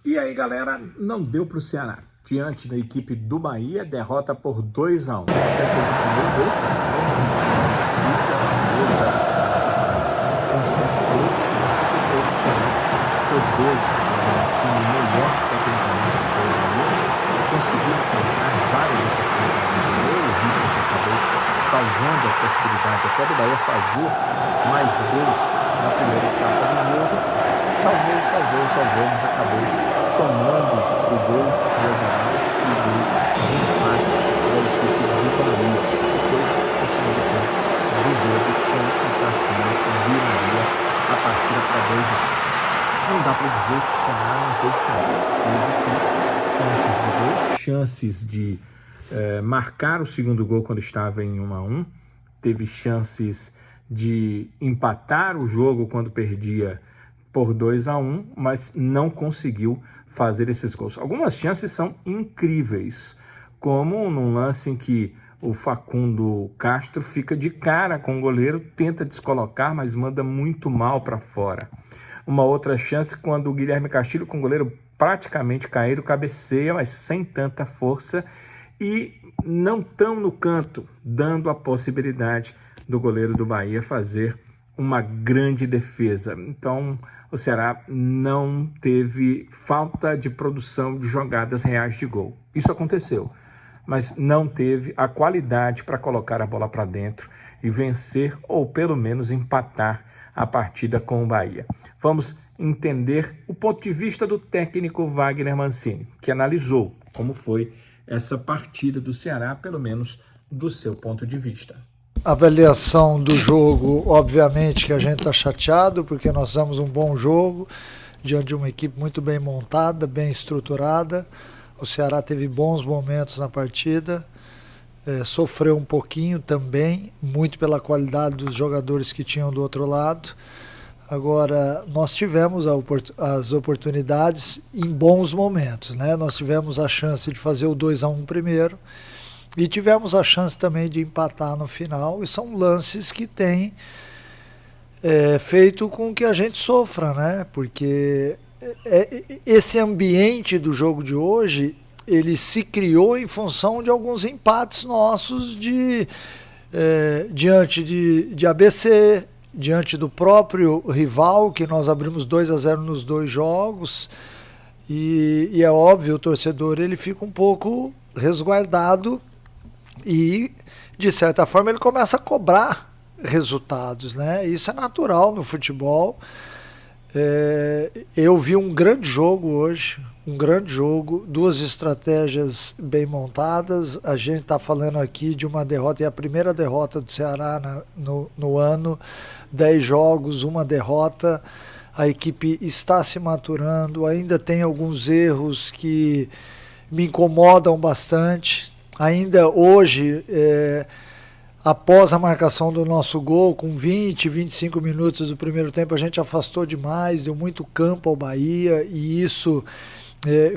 E aí, galera, não deu para o Ceará. Diante da equipe do Bahia, derrota por 2-1. Até fez o primeiro gol, com 7 gols, mas depois o Ceará cedeu um time melhor tecnicamente, que foi o Bahia, que conseguiu encontrar várias oportunidades de gol. O Richard acabou salvando a possibilidade até do Bahia fazer mais gols na primeira etapa do jogo. Salvou, mas acabou tomando o gol do Everaldo e o gol de empate da equipe do Bahia. Depois, o segundo tempo do jogo, com o Cassiano, viraria a partida para 2-1. Não dá para dizer que o Ceará não teve chances. Teve sim chances de gol, chances de marcar o segundo gol quando estava em 1-1. Teve chances de empatar o jogo quando perdia por 2-1, mas não conseguiu fazer esses gols. Algumas chances são incríveis, como num lance em que o Facundo Castro fica de cara com o goleiro, tenta descolocar, mas manda muito mal para fora. Uma outra chance quando o Guilherme Castilho, com o goleiro praticamente caído, cabeceia, mas sem tanta força, e não tão no canto, dando a possibilidade do goleiro do Bahia fazer uma grande defesa. Então, o Ceará não teve falta de produção de jogadas reais de gol. Isso aconteceu, mas não teve a qualidade para colocar a bola para dentro e vencer, ou pelo menos empatar a partida com o Bahia. Vamos entender o ponto de vista do técnico Wagner Mancini, que analisou como foi essa partida do Ceará, pelo menos do seu ponto de vista. Avaliação do jogo, obviamente que a gente está chateado, porque nós fizemos um bom jogo, diante de uma equipe muito bem montada, bem estruturada. O Ceará teve bons momentos na partida, sofreu um pouquinho também, muito pela qualidade dos jogadores que tinham do outro lado. Agora, nós tivemos as oportunidades em bons momentos, né? Nós tivemos a chance de fazer o 2-1 primeiro, e tivemos a chance também de empatar no final, e são lances que têm feito com que a gente sofra, né? Porque esse ambiente do jogo de hoje, ele se criou em função de alguns empates nossos diante de ABC, diante do próprio rival, que nós abrimos 2-0 nos 2 jogos, e é óbvio, o torcedor ele fica um pouco resguardado, e, de certa forma, ele começa a cobrar resultados, né? Isso é natural no futebol. Eu vi um grande jogo hoje, duas estratégias bem montadas. A gente está falando aqui de uma derrota, é a primeira derrota do Ceará no ano, 10 jogos, uma derrota. A equipe está se maturando, ainda tem alguns erros que me incomodam bastante. Ainda hoje, após a marcação do nosso gol, com 20, 25 minutos do primeiro tempo, a gente afastou demais, deu muito campo ao Bahia, e isso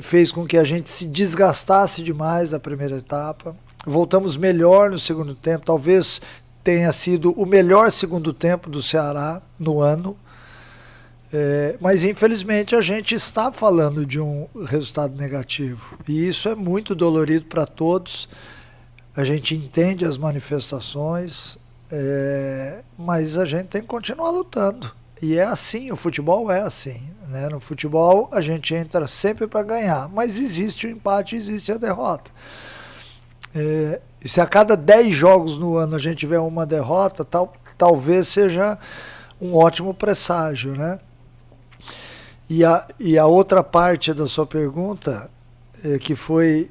fez com que a gente se desgastasse demais na primeira etapa. Voltamos melhor no segundo tempo, talvez tenha sido o melhor segundo tempo do Ceará no ano. Mas infelizmente a gente está falando de um resultado negativo, e isso é muito dolorido para todos. A gente entende as manifestações, mas a gente tem que continuar lutando, e é assim, o futebol é assim, né? No futebol a gente entra sempre para ganhar, mas existe o empate, existe a derrota. Se a cada 10 jogos no ano a gente tiver uma derrota, talvez seja um ótimo presságio, né? E a outra parte da sua pergunta, que foi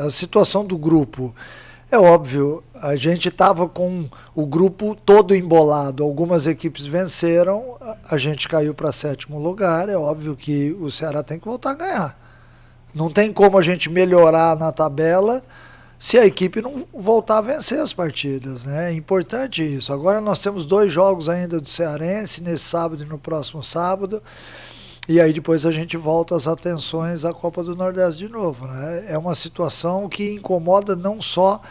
a situação do grupo. É óbvio, a gente estava com o grupo todo embolado. Algumas equipes venceram, a gente caiu para 7º lugar. É óbvio que o Ceará tem que voltar a ganhar. Não tem como a gente melhorar na tabela se a equipe não voltar a vencer as partidas, né? É importante isso. Agora nós temos 2 jogos ainda do Cearense, nesse sábado e no próximo sábado, e aí depois a gente volta as atenções à Copa do Nordeste de novo, né? É uma situação que incomoda não só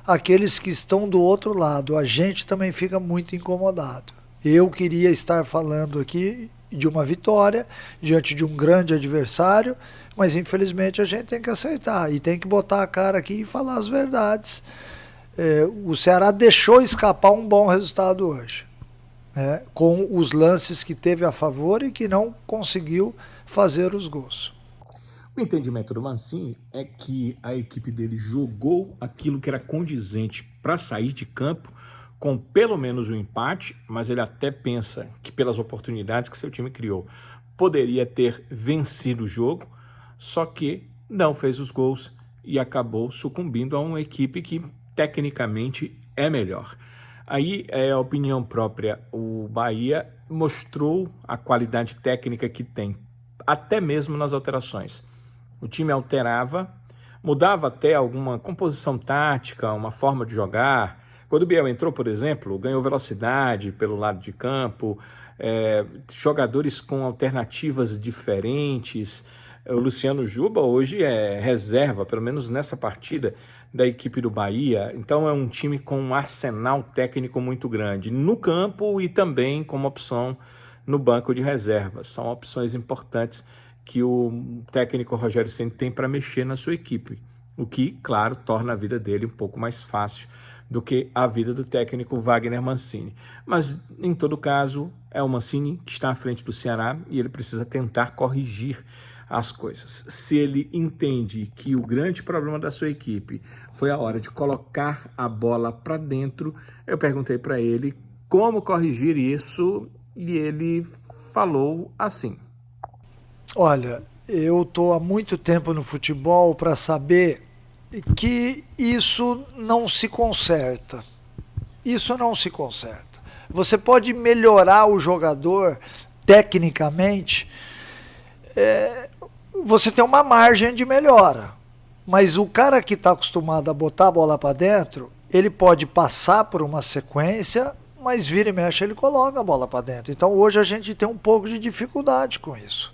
aqueles que estão do outro lado, a gente também fica muito incomodado. Eu queria estar falando aqui de uma vitória, diante de um grande adversário, mas infelizmente a gente tem que aceitar e tem que botar a cara aqui e falar as verdades. O Ceará deixou escapar um bom resultado hoje, né, com os lances que teve a favor e que não conseguiu fazer os gols. O entendimento do Mancini é que a equipe dele jogou aquilo que era condizente para sair de campo com pelo menos um empate, mas ele até pensa que pelas oportunidades que seu time criou, poderia ter vencido o jogo, só que não fez os gols e acabou sucumbindo a uma equipe que tecnicamente é melhor. Aí é a opinião própria, o Bahia mostrou a qualidade técnica que tem, até mesmo nas alterações. O time alterava, mudava até alguma composição tática, uma forma de jogar. Quando o Biel entrou, por exemplo, ganhou velocidade pelo lado de campo, jogadores com alternativas diferentes. O Luciano Juba hoje é reserva, pelo menos nessa partida, da equipe do Bahia. Então é um time com um arsenal técnico muito grande no campo e também como opção no banco de reservas. São opções importantes que o técnico Rogério Ceni tem para mexer na sua equipe, o que, claro, torna a vida dele um pouco mais fácil do que a vida do técnico Wagner Mancini. Mas, em todo caso, é o Mancini que está à frente do Ceará e ele precisa tentar corrigir as coisas. Se ele entende que o grande problema da sua equipe foi a hora de colocar a bola para dentro, eu perguntei para ele como corrigir isso e ele falou assim. Olha, eu estou há muito tempo no futebol para saber que isso não se conserta. Isso não se conserta. Você pode melhorar o jogador tecnicamente, você tem uma margem de melhora. Mas o cara que está acostumado a botar a bola para dentro, ele pode passar por uma sequência, mas vira e mexe ele coloca a bola para dentro. Então hoje a gente tem um pouco de dificuldade com isso.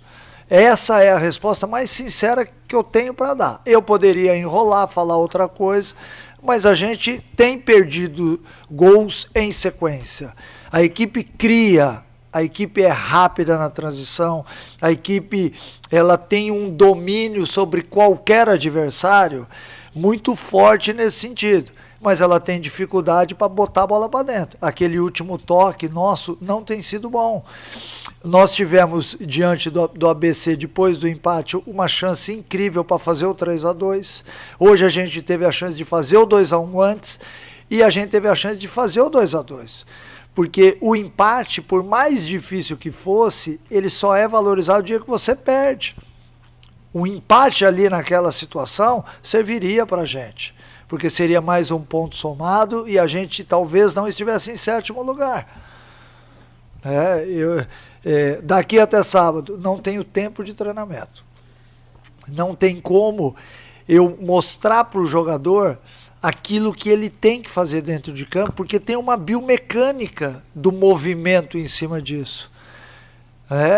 Essa é a resposta mais sincera que eu tenho para dar. Eu poderia enrolar, falar outra coisa, mas a gente tem perdido gols em sequência. A equipe cria, a equipe é rápida na transição, a equipe ela tem um domínio sobre qualquer adversário muito forte nesse sentido, mas ela tem dificuldade para botar a bola para dentro. Aquele último toque nosso não tem sido bom. Nós tivemos, diante do ABC, depois do empate, uma chance incrível para fazer o 3-2. Hoje a gente teve a chance de fazer o 2-1 antes e a gente teve a chance de fazer o 2-2. Porque o empate, por mais difícil que fosse, ele só é valorizado o dia que você perde. O empate ali naquela situação serviria para a gente, porque seria mais um ponto somado e a gente talvez não estivesse em sétimo lugar. Daqui até sábado não tenho tempo de treinamento. Não tem como eu mostrar para o jogador aquilo que ele tem que fazer dentro de campo, porque tem uma biomecânica do movimento em cima disso.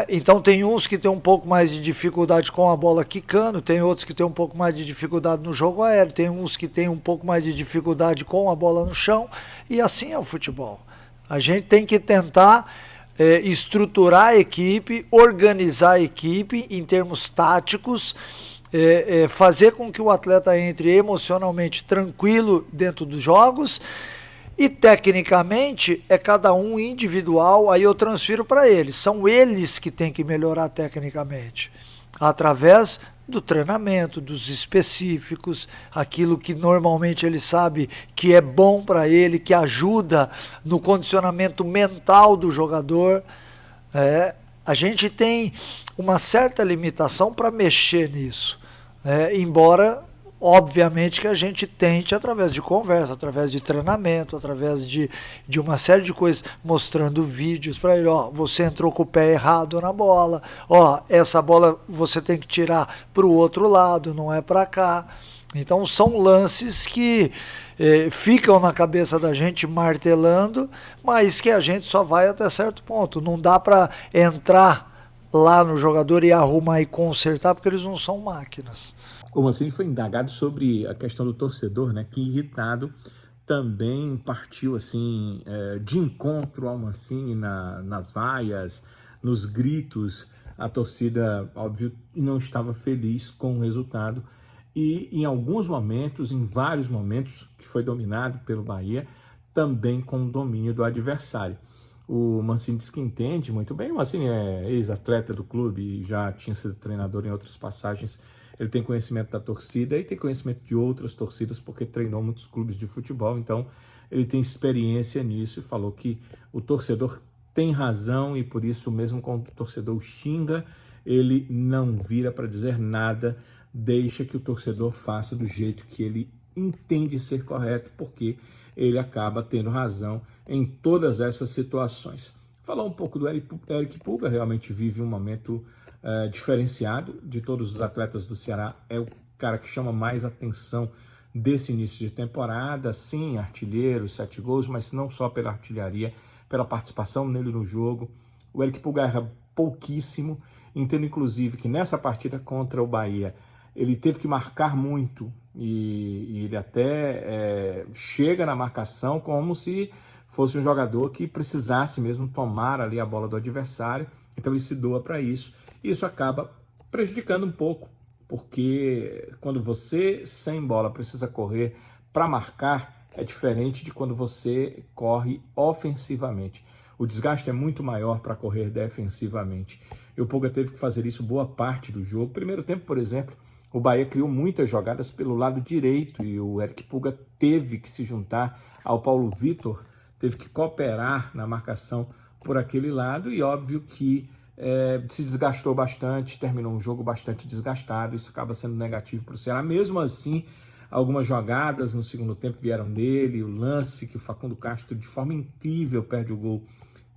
Então tem uns que tem um pouco mais de dificuldade com a bola quicando, tem outros que tem um pouco mais de dificuldade no jogo aéreo, tem uns que tem um pouco mais de dificuldade com a bola no chão, e assim é o futebol. A gente tem que tentar estruturar a equipe, organizar a equipe em termos táticos, fazer com que o atleta entre emocionalmente tranquilo dentro dos jogos e tecnicamente é cada um individual, aí eu transfiro para eles. São eles que têm que melhorar tecnicamente, através do treinamento, dos específicos, aquilo que normalmente ele sabe que é bom para ele, que ajuda no condicionamento mental do jogador. A gente tem uma certa limitação para mexer nisso, embora obviamente que a gente tente através de conversa, através de treinamento, através de uma série de coisas, mostrando vídeos para ele, você entrou com o pé errado na bola, essa bola você tem que tirar para o outro lado, não é para cá. Então são lances que ficam na cabeça da gente martelando, mas que a gente só vai até certo ponto. Não dá para entrar lá no jogador e arrumar e consertar, porque eles não são máquinas. O Mancini foi indagado sobre a questão do torcedor, né, que irritado também partiu assim, de encontro ao Mancini nas vaias, nos gritos, a torcida, óbvio, não estava feliz com o resultado e em alguns momentos, em vários momentos, que foi dominado pelo Bahia, também com o domínio do adversário. O Mancini diz que entende muito bem. O Mancini é ex-atleta do clube e já tinha sido treinador em outras passagens. Ele tem conhecimento da torcida e tem conhecimento de outras torcidas porque treinou muitos clubes de futebol. Então, ele tem experiência nisso e falou que o torcedor tem razão e por isso, mesmo quando o torcedor xinga, ele não vira para dizer nada, deixa que o torcedor faça do jeito que ele entende ser correto, porque ele acaba tendo razão em todas essas situações. Falar um pouco do Eric Pulga, realmente vive um momento diferenciado de todos os atletas do Ceará, é o cara que chama mais atenção desse início de temporada, sim, artilheiro, 7 gols, mas não só pela artilharia, pela participação nele no jogo. O Eric Pulga erra pouquíssimo, entendo inclusive que nessa partida contra o Bahia, ele teve que marcar muito e ele até chega na marcação como se fosse um jogador que precisasse mesmo tomar ali a bola do adversário, então ele se doa para isso. E isso acaba prejudicando um pouco, porque quando você sem bola precisa correr para marcar, é diferente de quando você corre ofensivamente. O desgaste é muito maior para correr defensivamente. E o Pulga teve que fazer isso boa parte do jogo. Primeiro tempo, por exemplo, o Bahia criou muitas jogadas pelo lado direito e o Eric Pulga teve que se juntar ao Paulo Vitor, teve que cooperar na marcação por aquele lado e óbvio que se desgastou bastante, terminou um jogo bastante desgastado, isso acaba sendo negativo para o Ceará. Mesmo assim, algumas jogadas no segundo tempo vieram dele, o lance que o Facundo Castro, de forma incrível, perde o gol,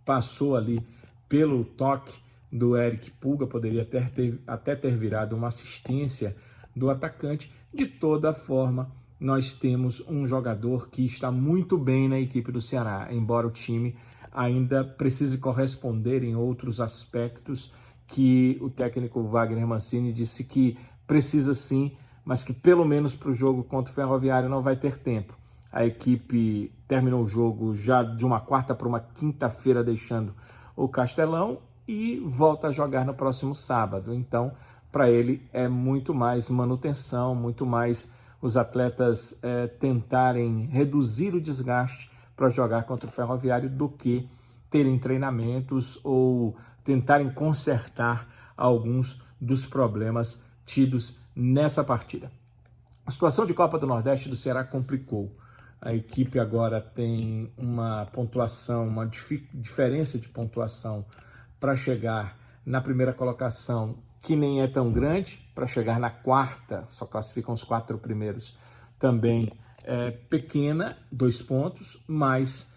passou ali pelo toque do Eric Pulga, poderia até ter virado uma assistência do atacante. De toda forma, nós temos um jogador que está muito bem na equipe do Ceará, embora o time ainda precise corresponder em outros aspectos que o técnico Wagner Mancini disse que precisa sim, mas que pelo menos para o jogo contra o Ferroviário não vai ter tempo. A equipe terminou o jogo já de uma quarta para uma quinta-feira, deixando o Castelão e volta a jogar no próximo sábado. Então, para ele é muito mais manutenção, muito mais os atletas tentarem reduzir o desgaste para jogar contra o Ferroviário do que terem treinamentos ou tentarem consertar alguns dos problemas tidos nessa partida. A situação de Copa do Nordeste do Ceará complicou. A equipe agora tem uma pontuação, uma diferença de pontuação para chegar na primeira colocação, que nem é tão grande, para chegar na quarta, só classificam os 4 primeiros, também é pequena, 2 pontos, mas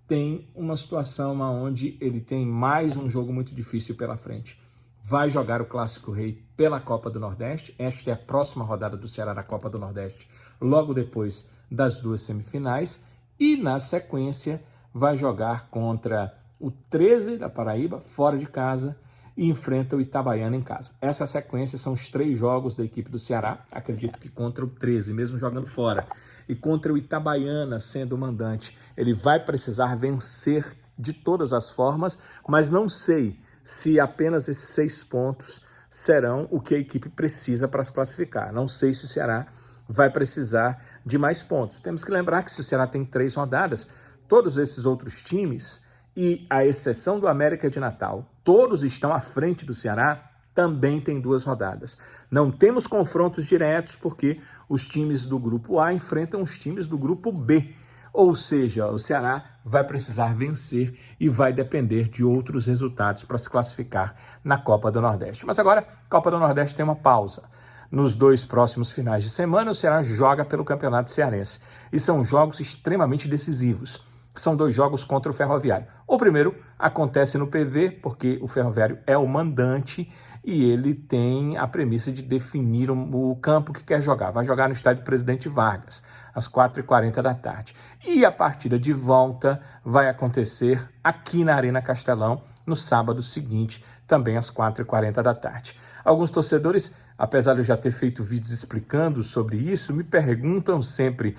tem uma situação onde ele tem mais um jogo muito difícil pela frente. Vai jogar o Clássico Rei pela Copa do Nordeste, esta é a próxima rodada do Ceará na Copa do Nordeste, logo depois das 2 semifinais, e na sequência vai jogar contra o 13 da Paraíba, fora de casa, e enfrenta o Itabaiana em casa. Essa sequência são os 3 jogos da equipe do Ceará, acredito que contra o 13, mesmo jogando fora, e contra o Itabaiana sendo o mandante, ele vai precisar vencer de todas as formas, mas não sei se apenas esses 6 pontos serão o que a equipe precisa para se classificar. Não sei se o Ceará vai precisar de mais pontos. Temos que lembrar que se o Ceará tem 3 rodadas, todos esses outros times, e à exceção do América de Natal, todos estão à frente do Ceará, também tem 2 rodadas. Não temos confrontos diretos porque os times do grupo A enfrentam os times do grupo B. Ou seja, o Ceará vai precisar vencer e vai depender de outros resultados para se classificar na Copa do Nordeste. Mas agora, a Copa do Nordeste tem uma pausa. Nos 2 próximos finais de semana, o Ceará joga pelo Campeonato Cearense. E são jogos extremamente decisivos. São 2 jogos contra o Ferroviário. O primeiro acontece no PV, porque o Ferroviário é o mandante e ele tem a premissa de definir o campo que quer jogar. Vai jogar no estádio Presidente Vargas, às 4h40 da tarde. E a partida de volta vai acontecer aqui na Arena Castelão, no sábado seguinte, também às 4h40 da tarde. Alguns torcedores, apesar de eu já ter feito vídeos explicando sobre isso, me perguntam sempre: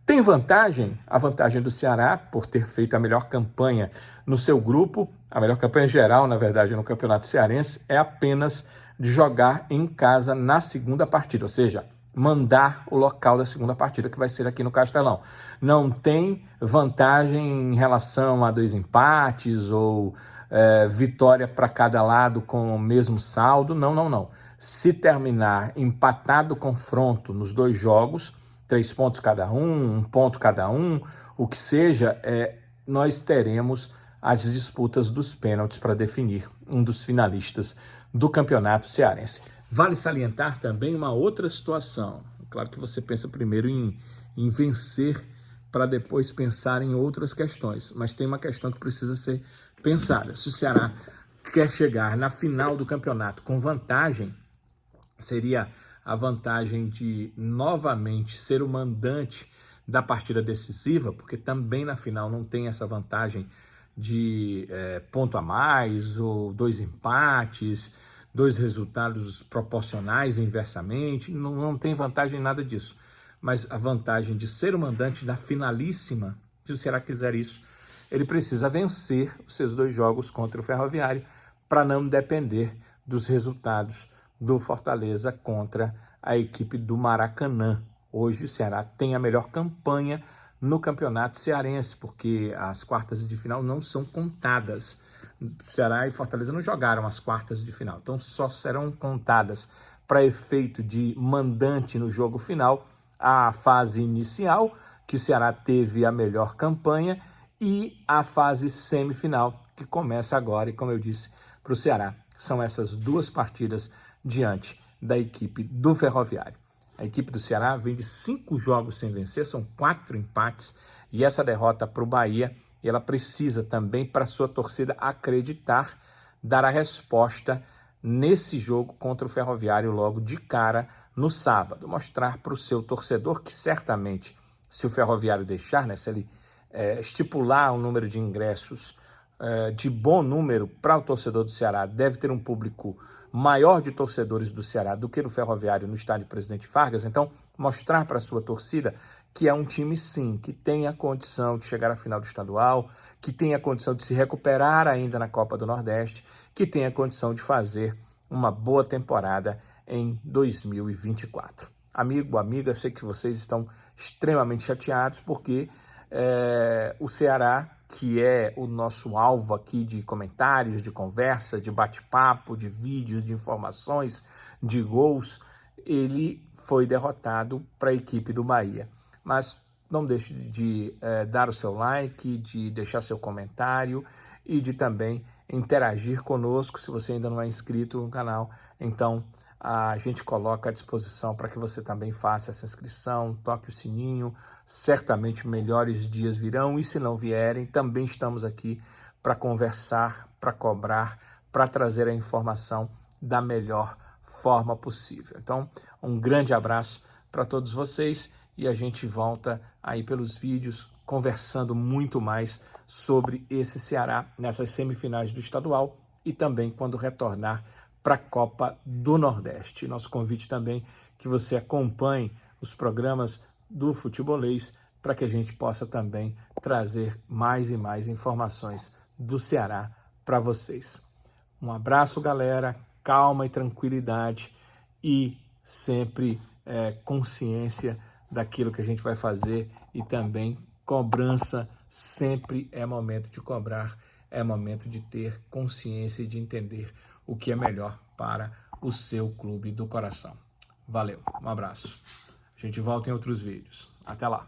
Tem vantagem? A vantagem do Ceará, por ter feito a melhor campanha no seu grupo, a melhor campanha geral, na verdade, no Campeonato Cearense, é apenas de jogar em casa na segunda partida, ou seja, mandar o local da segunda partida, que vai ser aqui no Castelão. Não tem vantagem em relação a 2 empates ou vitória para cada lado com o mesmo saldo, não. Se terminar empatado o confronto nos 2 jogos, 3 pontos cada um, 1 ponto cada um, o que seja, nós teremos as disputas dos pênaltis para definir um dos finalistas do Campeonato Cearense. Vale salientar também uma outra situação. Claro que você pensa primeiro em vencer para depois pensar em outras questões, mas tem uma questão que precisa ser pensada. Se o Ceará quer chegar na final do campeonato com vantagem, seria a vantagem de novamente ser o mandante da partida decisiva, porque também na final não tem essa vantagem de ponto a mais ou 2 empates, 2 resultados proporcionais inversamente, não tem vantagem em nada disso. Mas a vantagem de ser o mandante da finalíssima, se o Ceará quiser isso, ele precisa vencer os seus 2 jogos contra o Ferroviário para não depender dos resultados do Fortaleza contra a equipe do Maracanã. Hoje o Ceará tem a melhor campanha no Campeonato Cearense, porque as quartas de final não são contadas. Ceará e Fortaleza não jogaram as quartas de final, então só serão contadas para efeito de mandante no jogo final a fase inicial, que o Ceará teve a melhor campanha, e a fase semifinal, que começa agora, e como eu disse, para o Ceará, são essas 2 partidas diante da equipe do Ferroviário. A equipe do Ceará vem de 5 jogos sem vencer, são 4 empates, e essa derrota para o Bahia, ela precisa também, para a sua torcida acreditar, dar a resposta nesse jogo contra o Ferroviário logo de cara no sábado. Mostrar para o seu torcedor que certamente, se o Ferroviário deixar, se ele estipular um número de ingressos de bom número para o torcedor do Ceará, deve ter um público maior de torcedores do Ceará do que no Ferroviário no estádio Presidente Vargas. Então, mostrar para a sua torcida que é um time, sim, que tem a condição de chegar à final do estadual, que tem a condição de se recuperar ainda na Copa do Nordeste, que tem a condição de fazer uma boa temporada em 2024. Amigo, amiga, sei que vocês estão extremamente chateados porque o Ceará, que é o nosso alvo aqui de comentários, de conversa, de bate-papo, de vídeos, de informações, de gols, ele foi derrotado para a equipe do Bahia. Mas não deixe de dar o seu like, de deixar seu comentário e de também interagir conosco. Se você ainda não é inscrito no canal, então a gente coloca à disposição para que você também faça essa inscrição, toque o sininho. Certamente melhores dias virão, e se não vierem, também estamos aqui para conversar, para cobrar, para trazer a informação da melhor forma possível. Então, um grande abraço para todos vocês, e a gente volta aí pelos vídeos conversando muito mais sobre esse Ceará nessas semifinais do estadual e também quando retornar para a Copa do Nordeste. Nosso convite também que você acompanhe os programas do Futebolês para que a gente possa também trazer mais e mais informações do Ceará para vocês. Um abraço, galera, calma e tranquilidade e sempre consciência daquilo que a gente vai fazer, e também cobrança. Sempre é momento de cobrar, é momento de ter consciência e de entender o que é melhor para o seu clube do coração. Valeu, um abraço. A gente volta em outros vídeos. Até lá.